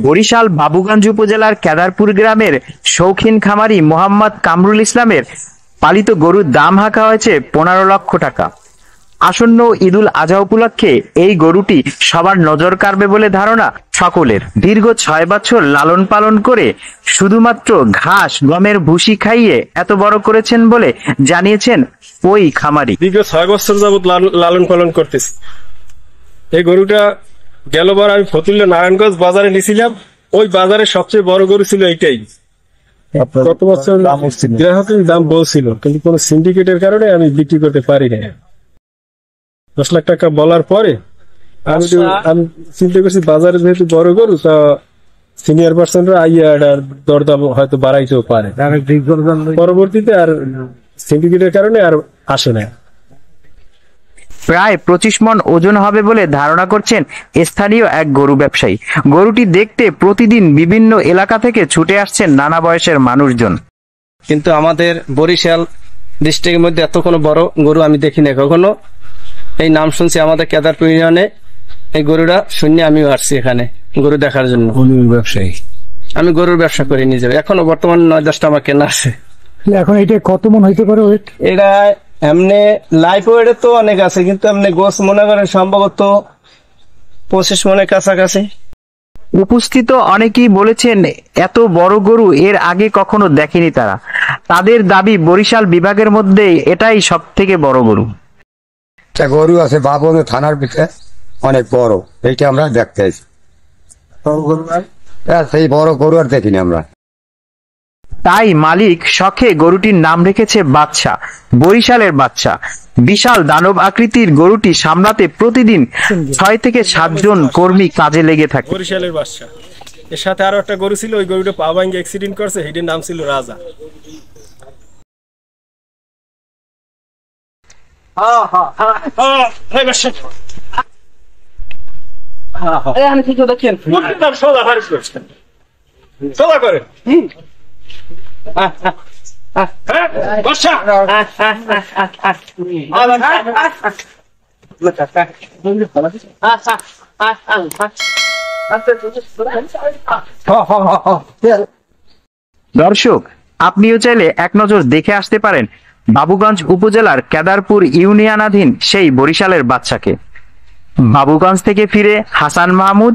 বরিশাল বাবুগঞ্জ উপজেলার কেদারপুর গ্রামের শৌখিন খামারি মোহাম্মদ কামরুল ইসলামের পালিত গরুর দাম হাঁকা হয়েছে 15 লক্ষ টাকা। আসন্ন ঈদুল আজহা উপলক্ষে এই গরুটি সবার নজর কাড়বে বলে ধারণা সকলের। দীর্ঘ 6 বছর লালন পালন করে শুধুমাত্র ঘাস গমের ভুসি খাইয়ে এত বড় করেছেন বলে জানিয়েছেন ওই খামারি। দীর্ঘ 6 বছর যাবত লালন পালন করতেছি। এই গরুটা গেলবার আমি ফতুল্লা নারায়ণগঞ্জ বাজারে নিয়েছিলাম। ওই বাজারে সবচেয়ে বড় গরু ছিল এইটাই। গত বছর গ্রাহকের দাম বলছিল, কিন্তু কোন সিন্ডিকেটের কারণে আমি বিক্রি করতে পারি না। 10 লাখ টাকা বলার পরে আমি চিন্তা করছি বাজারে যেহেতু বড় গরু, তা সিনিয়র পার্সনরা আইয়া দরদাম হয়তো বাড়াইতেও পারে। পরবর্তীতে আর সিন্ডিকেটের কারণে আর আসে না। প্রায় 25 মণ ওজন হবে বলে ধারণা করছেন স্থানীয় এক গরু ব্যবসায়ী। গরুটি দেখতে প্রতিদিন বিভিন্ন এলাকা থেকে ছুটে আসছেন নানা বয়সের মানুষজন। কিন্তু আমাদের বরিশাল ডিস্ট্রিক্টের মধ্যে এত কোনো বড় গরু আমি দেখি না কখনো। এই নাম শুনছি আমাদের কেদারপুর ইউনিয়নে। এই গরুটা শুনে আমিও আসছি এখানে গরু দেখার জন্য। ব্যবসায়ী, আমি গরুর ব্যবসা করি নিজে। এখনো বর্তমান 9-10টা আমার কেনা আছে। এখন এটা কত মন হইতে পারে ওয়েট? এটা এমনি লাইফ ওয়েটে তো অনেক আছে, কিন্তু এমনি গোস মনে করেন সম্ভবত 25 মনের কাছাকাছি। উপস্থিত অনেকেই বলেছেন এত বড় গরু এর আগে কখনো দেখেনি তারা। তাদের দাবি বরিশাল বিভাগের মধ্যে এটাই সব থেকে বড় গরু। গরু আছে বাবুগঞ্জ থানার ভিতরে অনেক বড়, এইটা আমরা দেখতে আছি। সেই বড় গরু আর দেখিনি আমরা। তাই মালিক শখে গরুটির নাম রেখেছে বাদশা, বরিশালের বাদশা। বিশাল দানব আকৃতির গরুটি সামলাতে প্রতিদিন 6 থেকে 7 জন কর্মী কাজে লেগে থাকে। বরিশালের বাদশা, এর সাথে আরো একটা গরু ছিল, ওই গরুটা পা ভাঙ্গে অ্যাক্সিডেন্ট করছে, এটার নাম ছিল রাজা। দর্শক, আপনিও চাইলে এক নজর দেখে আসতে পারেন বাবুগঞ্জ উপজেলার কেদারপুর ইউনিয়নাধীন সেই বরিশালের বাদশাকে। বাবুগঞ্জ থেকে ফিরে হাসান মাহমুদ,